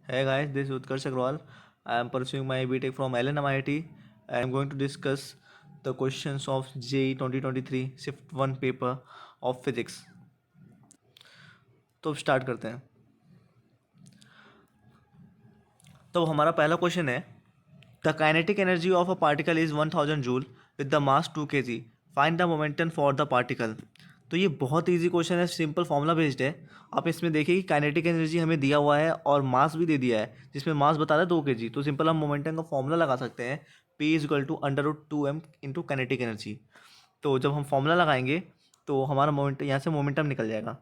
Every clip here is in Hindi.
Hey guys, this is Utkarsh Agrawal. I am pursuing my BTech from LNMIT. I am going to discuss the questions of JEE 2023 Shift 1 paper of Physics. तो अब स्टार्ट करते हैं। तो हमारा पहला क्वेश्चन है, the kinetic energy of a particle is 1000 joule with the mass 2 kg। Find the momentum for the particle. तो ये बहुत इजी क्वेश्चन है, सिंपल फॉर्मूला बेस्ड है। आप इसमें देखिए कि काइनेटिक एनर्जी हमें दिया हुआ है और मास भी दे दिया है, जिसमें मास बता रहा है 2 kg। तो सिंपल हम मोमेंटम का फॉर्मूला लगा सकते हैं, P is equal to √2m into kinetic energy. तो जब हम फॉर्मूला लगाएंगे तो हमारा मोमेंटम यहाँ से मोमेंटम निकल जाएगा।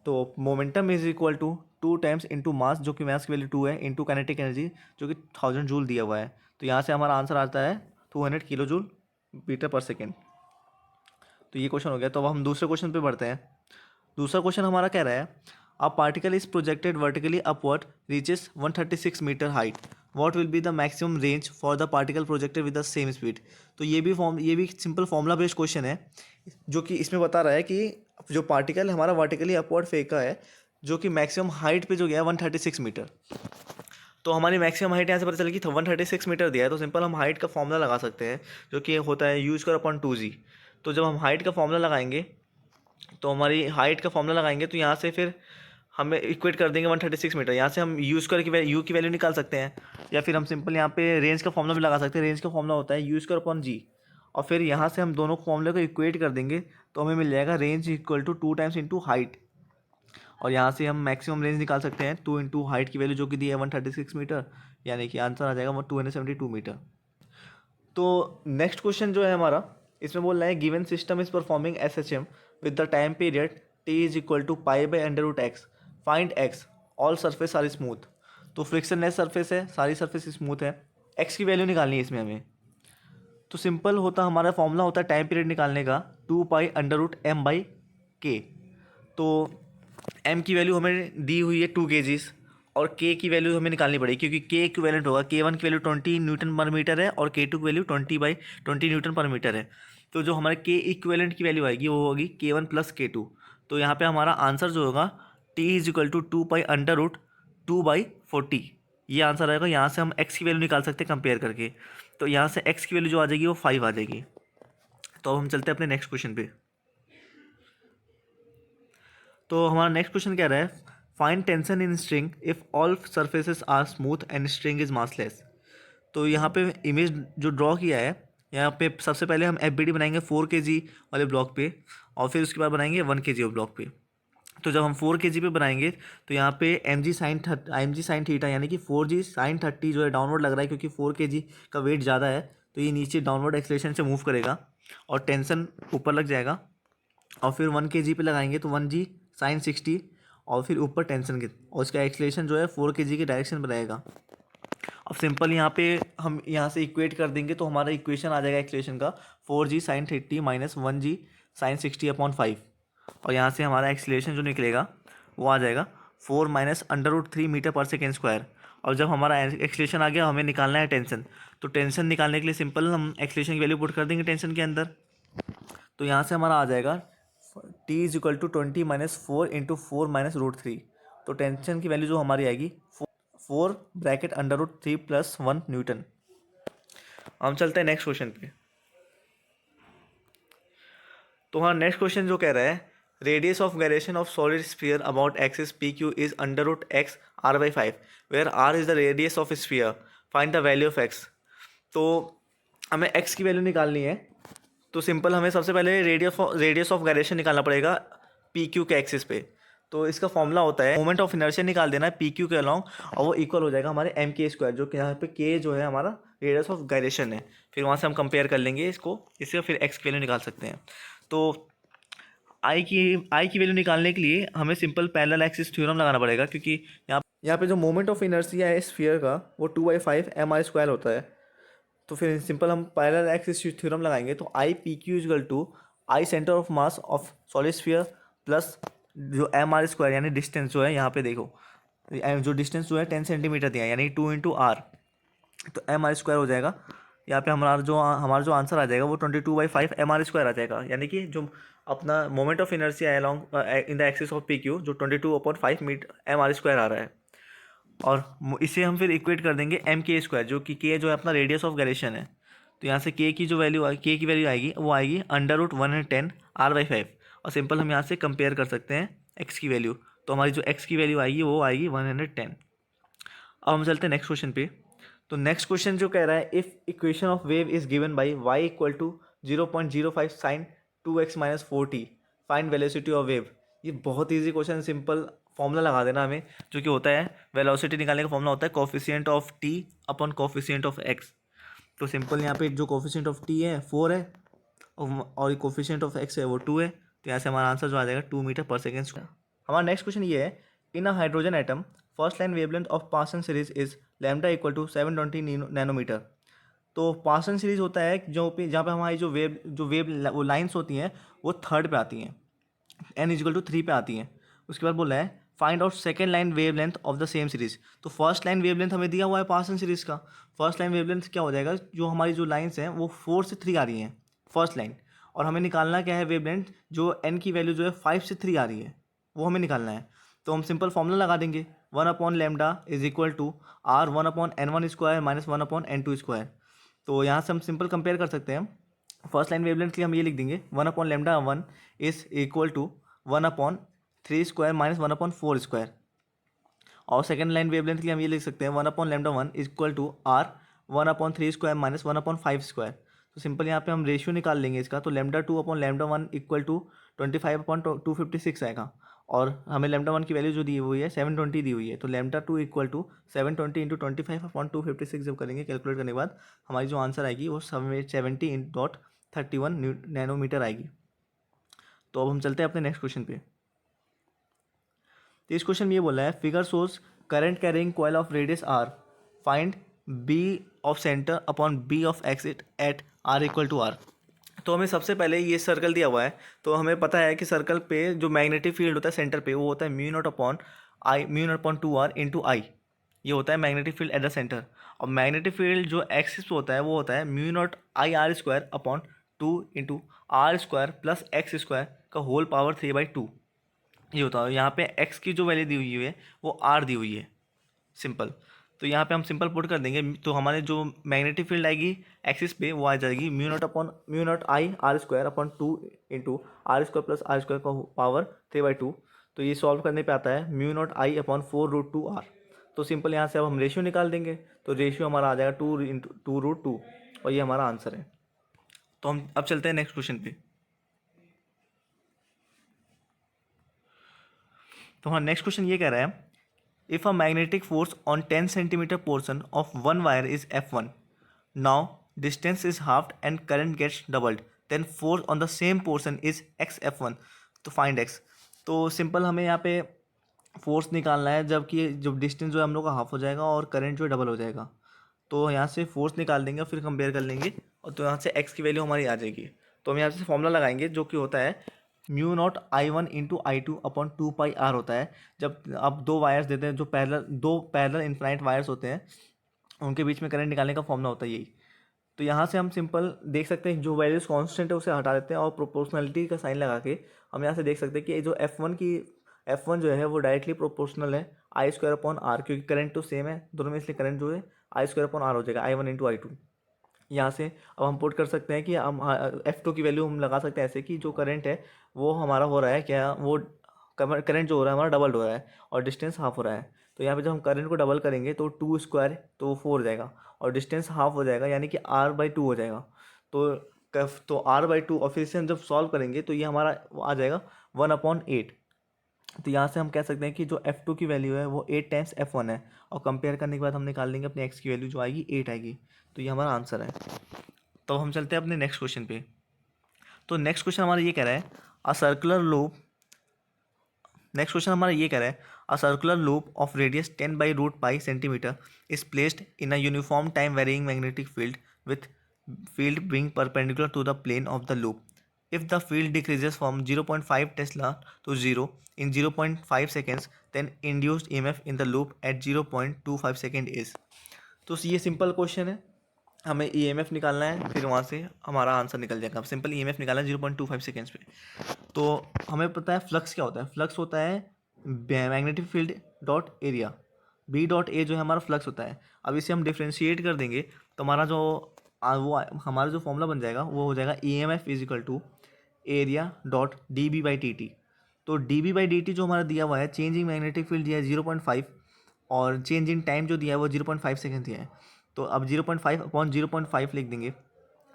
तो momentum is equal to 2 times into mass, जो कि मास की वैल्यू 2 है, इंटू काइनेटिक एनर्जी जो कि 1000 जूल दिया हुआ है। तो यहाँ से हमारा आंसर आता है 200 किलो जूल मीटर पर सेकेंड। तो ये क्वेश्चन हो गया। तो अब हम दूसरे क्वेश्चन पे बढ़ते हैं। दूसरा क्वेश्चन हमारा कह रहा है, a particle is projected vertically upward reaches 136 metre height, what will be the maximum range for the particle projected with the same speed. तो ये भी सिंपल फॉर्मूला बेस्ड क्वेश्चन है, जो कि इसमें बता रहा है कि जो पार्टिकल हमारा वर्टिकली अपवर्ड फेंका है, जो कि मैक्सिमम हाइट पे जो गया है 136 मीटर। तो हमारी मैक्सिमम हाइट यहाँ से पता चलेगी 136 मीटर दिया है। तो सिंपल हम हाइट का फॉर्मूला लगा सकते हैं, जो कि होता है u²/2g। तो जब हम हाइट का फॉर्मूला लगाएंगे, तो हमारी हाइट का फॉर्मूला लगाएंगे तो यहाँ से फिर हमें इक्वेट कर देंगे 136 मीटर। यहाँ से हम यू की वैल्यू निकाल सकते हैं, या फिर हम सिंपल यहाँ पे रेंज का फॉर्मूला भी लगा सकते हैं। रेंज का फॉर्मूला होता है u²/g, और फिर यहाँ से हम दोनों फॉर्मूले को इक्वेट कर देंगे तो हमें मिल जाएगा range equal to 2 times into height. और यहाँ से हम मैक्सिमम रेंज निकाल सकते हैं 2 इंटू हाइट की वैल्यू जो कि दी है 136 मीटर, यानी कि आंसर आ जाएगा 272 मीटर। तो नेक्स्ट क्वेश्चन जो है हमारा, इसमें बोल रहा है given system is performing SHM with the time period T is equal to π/√x, find x, all surface are smooth. तो फ्रिक्शन लेस सरफेस है, सारी सरफेस स्मूथ है, x की वैल्यू निकालनी है इसमें हमें। तो सिंपल होता हमारा फॉर्मूला होता है टाइम पीरियड निकालने का 2π√m/k। तो m की वैल्यू हमें दी हुई है 2 kgs, और k की वैल्यू हमें निकालनी पड़ेगी, क्योंकि k इक्विवेलेंट होगा। k1 की वैल्यू 20 न्यूटन पर मीटर है और k2 की वैल्यू 20/20 न्यूटन पर मीटर है। तो जो हमारे k इक्विवेलेंट की वैल्यू आएगी वो होगी k1 प्लस k2। तो यहाँ पे हमारा आंसर जो होगा t इज इक्वल टू 2π√2/40, ये आंसर आएगा। यहाँ से हम x की वैल्यू निकाल सकते हैं कंपेयर करके। तो यहाँ से x की वैल्यू जो आ जाएगी वो 5 आ जाएगी। तो अब हम चलते हैं अपने नेक्स्ट क्वेश्चन पे। तो हमारा नेक्स्ट क्वेश्चन क्या रहा है, find tension in string if all surfaces are smooth and string is massless. तो यहाँ पे इमेज जो ड्रॉ किया है, यहाँ पे सबसे पहले हम FBD बनाएंगे 4 kg वाले ब्लॉक पे, और फिर उसके बाद बनाएंगे 1 kg ब्लॉक पे। तो जब हम 4 kg पे बनाएंगे तो यहाँ पे mg sin थीटा यानी कि 4g sin30 जो है डाउनवर्ड लग रहा है, क्योंकि 4 kg का वेट ज़्यादा है, तो ये नीचे डाउनवर्ड एक्सलेशन से मूव करेगा और टेंशन ऊपर लग जाएगा। और फिर 1 kg पे लगाएंगे तो 1g sin60, और फिर ऊपर टेंशन के, और उसका एक्सलेशन जो है 4 kg के डायरेक्शन में रहेगा। अब सिंपल यहाँ पे हम यहाँ से इक्वेट कर देंगे तो हमारा इक्वेशन आ जाएगा एक्सलेशन का 4g sin30 minus 1g sin60/5, और यहाँ से हमारा एक्सलेशन जो निकलेगा वो आ जाएगा 4 माइनस √3 मीटर पर सेकेंड स्क्वायर। और जब हमारा एक्सलेशन आ गया, हमें निकालना है टेंशन। तो टेंशन निकालने के लिए सिंपल हम एक्सलेशन की वैल्यू पुट कर देंगे टेंशन के अंदर। तो यहाँ से हमारा आ जाएगा T is equal to 20 minus 4 into 4 minus √3। तो टेंशन की वैल्यू जो हमारी आएगी 4 √3 + 1 न्यूटन। हम चलते हैं नेक्स्ट क्वेश्चन पे। तो हाँ, नेक्स्ट क्वेश्चन जो कह रहा है, radius of gyration of solid sphere about axis PQ is √x r/5, where r is the radius of sphere, find the value of x। तो हमें x की वैल्यू निकालनी है। तो सिंपल हमें सबसे पहले रेडियस ऑफ गायरेशन निकालना पड़ेगा PQ के एक्सिस पे। तो इसका फॉर्मूला होता है मोमेंट ऑफ इनर्शिया निकाल देना है PQ के अलॉन्ग, और वो इक्वल हो जाएगा हमारे mk², जो कि यहाँ पे k जो है हमारा रेडियस ऑफ गायरेशन है। फिर वहाँ से हम कंपेयर कर लेंगे इसको, इससे फिर x की वैल्यू निकाल सकते हैं। तो आई की वैल्यू निकालने के लिए हमें सिंपल पैरेलल एक्सिस थ्योरम लगाना पड़ेगा, क्योंकि यहाँ पे जो मोमेंट ऑफ इनर्शिया है स्फीयर का वो 2/5 mr² होता है। तो फिर सिंपल हम पैरेलल एक्सिस थ्योरम लगाएंगे तो I PQ equal to I centre of mass of solid sphere plus जो mr² यानी डिस्टेंस जो है, यहाँ पे देखो जो डिस्टेंस जो है 10 सेंटीमीटर दिया है, यानी 2 इंटू आर, तो mr² हो जाएगा। यहाँ पे हमारा जो आंसर आ जाएगा वो 22/5 mr² आ जाएगा, यानी कि जो अपना मोमेंट ऑफ इनर्शिया है along in the axis of PQ, जो 22/5 मीटर mr² आ रहा है। और इसे हम फिर इक्वेट कर देंगे एम के स्क्वायर, जो कि के जो है अपना रेडियस ऑफ गायरेशन है। तो यहाँ से के की जो वैल्यू के की वैल्यू आएगी वो आएगी √110 r/5। और सिंपल हम यहाँ से कंपेयर कर सकते हैं एक्स की वैल्यू। तो हमारी जो एक्स की वैल्यू आएगी वो आएगी 110। अब हम चलते हैं नेक्स्ट क्वेश्चन पे। तो नेक्स्ट क्वेश्चन जो कह रहा है, if equation of wave is given by y = 0.05 sin 2x-4t, find velocity of wave. ये बहुत ईजी क्वेश्चन, सिंपल फॉर्मूला लगा देना हमें, जो कि होता है वेलोसिटी निकालने का फॉर्मूला होता है coefficient of t upon coefficient of x। तो सिंपल यहाँ पे जो कोफिशिएंट ऑफ t है 4 है और कोफिशिएंट ऑफ x है वो 2 है। तो यहाँ से हमारा आंसर जो आ जाएगा 2 मीटर पर सेकेंड। हमारा नेक्स्ट क्वेश्चन ये है, in a hydrogen atom first line wavelength of Paschen series is lambda = 720 nanometre. तो पार्सन सीरीज होता है जो पे जहाँ पे हमारी जो वेव वो लाइन्स होती हैं वो थर्ड पे आती हैं, n = 3 पे आती हैं। उसके बाद बोल रहा है find out second line wavelength of the same series. तो फर्स्ट लाइन वेवलेंथ हमें दिया हुआ है पार्सन सीरीज का। फर्स्ट लाइन वेवलेंथ क्या हो जाएगा, जो हमारी जो लाइन्स हैं वो 4 से 3 आ रही हैं फर्स्ट लाइन, और हमें निकालना क्या है वेवलेंथ, जो n की वैल्यू जो है 5 से 3 आ रही है वो हमें निकालना है। तो हम सिंपल फॉर्मूला लगा देंगे 1/λ = r1/n1² - 1/n2²। तो यहाँ से हम सिंपल कंपेयर कर सकते हैं। फर्स्ट लाइन वेवलेंथ के लिए हम ये लिख देंगे 1/λ1 = 1/3² - 1/4²। और सेकेंड लाइन वेवलेंथ के लिए हम ये लिख सकते हैं 1/λ1 = r 1/3² - 1/5²। तो सिंपल यहाँ पे हम रेशियो निकाल लेंगे इसका। तो λ2/λ1 = 25/256 आएगा, और हमें λ1 की वैल्यू जो दी हुई है 720 दी हुई है। तो λ2 = 720 × 25/256 जब करेंगे कैलकुलेट करने के बाद हमारी जो आंसर आएगी वो 70.31 नैनोमीटर आएगी। तो अब हम चलते हैं अपने नेक्स्ट क्वेश्चन पे। तो इस क्वेश्चन में ये बोला है, figure shows current carrying coil of radius r, find b of centre upon b of exit at r = r। तो हमें सबसे पहले ये सर्कल दिया हुआ है, तो हमें पता है कि सर्कल पे जो मैग्नेटिक फील्ड होता है सेंटर पे वो होता है μ0/2r × I। ये होता है magnetic field at the centre. और मैग्नेटिक फील्ड जो एक्सिस पे होता है वो होता है μ0IR² 2 × r² + x² का होल पावर 3/2। ये होता है, यहाँ पे x की जो वैल्यू दी हुई है वो r दी हुई है सिंपल। तो यहाँ पे हम सिंपल पुट कर देंगे, तो हमारे जो मैग्नेटिक फील्ड आएगी एक्सिस पे वो आ जाएगी μ0/2 × r² + r² का पावर 3/2। तो ये सॉल्व करने पे आता है μ0I/4√2r। तो सिंपल यहाँ से अब हम रेशियो निकाल देंगे, तो रेशियो हमारा आ जाएगा 2 × 2√2, और ये हमारा आंसर है। तो हम अब चलते हैं नेक्स्ट क्वेश्चन पे। तो हमारा नेक्स्ट क्वेश्चन ये कह रहा है, if a magnetic force on 10 centimetre portion of one wire is F1, now distance is halved and current gets doubled, then force on the same portion is XF1, तो फाइंड x। तो सिंपल हमें यहाँ पे फोर्स निकालना है, जबकि जब डिस्टेंस जो है हम लोग का हाफ हो जाएगा और करंट जो है डबल हो जाएगा। तो यहाँ से फोर्स निकाल देंगे, फिर कंपेयर कर लेंगे, और तो यहाँ से x की वैल्यू हमारी आ जाएगी। तो हम यहाँ से फॉर्मूला लगाएंगे, जो कि होता है μ0I1 × I2/2πr होता है। जब आप दो वायर्स देते हैं, जो दो पैरेलल इनफाइनाइट वायर्स होते हैं, उनके बीच में करंट निकालने का फॉर्मूला होता है यही। तो यहाँ से हम सिंपल देख सकते हैं, जो वैल्यूज कांस्टेंट है उसे हटा देते हैं, और प्रोपोर्शनलिटी का साइन लगा के हम यहाँ से देख सकते हैं कि जो F1 जो है वो डायरेक्टली प्रोपोर्शनल है I²/r, क्योंकि करंट तो सेम है दोनों में, इसलिए करंट जो है I²/r हो जाएगा, I1 × I2। यहाँ से अब हम पुट कर सकते हैं कि हम F2 की वैल्यू हम लगा सकते हैं ऐसे कि जो करंट है वो हमारा हो रहा है क्या, वो करंट जो हो रहा है हमारा डबल हो रहा है और डिस्टेंस हाफ हो रहा है। तो यहाँ पे जब हम करंट को डबल करेंगे तो 2² तो 4 हो जाएगा, और डिस्टेंस हाफ हो जाएगा, यानी कि r/2 हो जाएगा। तो r/2, और फिर से हम जब सॉल्व करेंगे तो ये हमारा आ जाएगा 1/8। तो यहाँ से हम कह सकते हैं कि जो F2 की वैल्यू है वो 8 टाइम्स F1 है, और कंपेयर करने के बाद हम निकाल लेंगे अपने x की वैल्यू, जो आएगी 8 आएगी। तो ये हमारा आंसर है। तो हम चलते हैं अपने नेक्स्ट क्वेश्चन पे। तो नेक्स्ट क्वेश्चन हमारा ये कह रहा है, a circular loop of radius 10/√π centimetre is placed in a uniform time varying magnetic field with field being perpendicular to the plane of the loop. If the field decreases from 0.5 Tesla to 0 in 0.5 seconds, then induced EMF in the loop at 0.25 second is। तो ये सिंपल क्वेश्चन है, हमें EMF निकालना है, फिर वहाँ से हमारा आंसर निकल जाएगा। सिंपल EMF निकालना है 0.25 सेकेंड्स पे। तो हमें पता है फ्लक्स क्या होता है, फ्लक्स होता है magnetic field dot area. B dot A जो है हमारा फ्लक्स होता है। अब इसे हम डिफ्रेंशिएट कर देंगे तो हमारा जो हमारा जो फॉर्मूला बन जाएगा वो हो जाएगा E M F equal to area dot d B by d t. तो d B by d t जो हमारा दिया हुआ है, चेंजिंग मैग्नेटिक फील्ड दिया है 0.5 और चेंज इन टाइम जो दिया है वो 0.5 सेकेंड दिया है। तो अब 0.5 अपॉन 0.5 लिख देंगे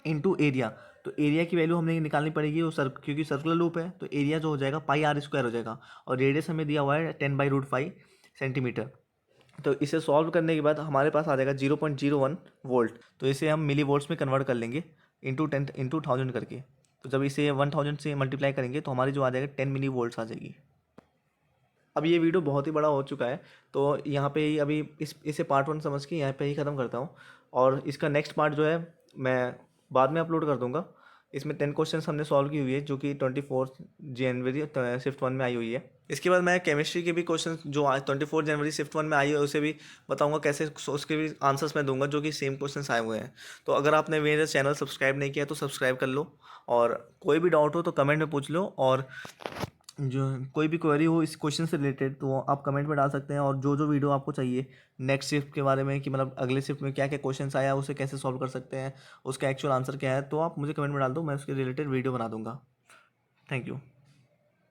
इनटू एरिया। तो एरिया की वैल्यू हमें निकालनी पड़ेगी, वो क्योंकि सर्कुलर लूप है तो एरिया जो हो जाएगा पाई आर स्क्वायर हो जाएगा, और रेडियस हमें दिया हुआ है 10/√5 सेंटीमीटर। तो इसे सॉल्व करने के बाद हमारे पास आ जाएगा 0.01 वोल्ट। तो इसे हम मिली वोल्ट्स में कन्वर्ट कर लेंगे इंटू 1000 करके। तो जब इसे 1000 से मल्टीप्लाई करेंगे तो हमारी जो आ जाएगा 10 मिली वोल्ट्स आ जाएगी। अब ये वीडियो बहुत ही बड़ा हो चुका है, तो यहाँ पे ही अभी इसे पार्ट 1 समझ के यहाँ पे ही ख़त्म करता हूँ, और इसका नेक्स्ट पार्ट जो है मैं बाद में अपलोड कर दूँगा। इसमें 10 क्वेश्चंस हमने सॉल्व की हुई है जो कि 24 जनवरी शिफ्ट 1 में आई हुई है। इसके बाद मैं केमिस्ट्री के भी क्वेश्चन जो आज 24 जनवरी शिफ्ट 1 में आई है उसे भी बताऊंगा कैसे, उसके भी आंसर्स मैं दूंगा जो कि सेम क्वेश्चंस आए हुए हैं। तो अगर आपने मेरा चैनल सब्सक्राइब नहीं किया तो सब्सक्राइब कर लो, और कोई भी डाउट हो तो कमेंट में पूछ लो, और जो कोई भी क्वेरी हो इस क्वेश्चन से रिलेटेड तो आप कमेंट में डाल सकते हैं। और जो जो वीडियो आपको चाहिए नेक्स्ट शिफ्ट के बारे में कि मतलब अगले शिफ्ट में क्या क्या क्वेश्चंस आया उसे कैसे सॉल्व कर सकते हैं, उसका एक्चुअल आंसर क्या है, तो आप मुझे कमेंट में डाल दो, मैं उसके रिलेटेड वीडियो बना दूंगा। Thank you.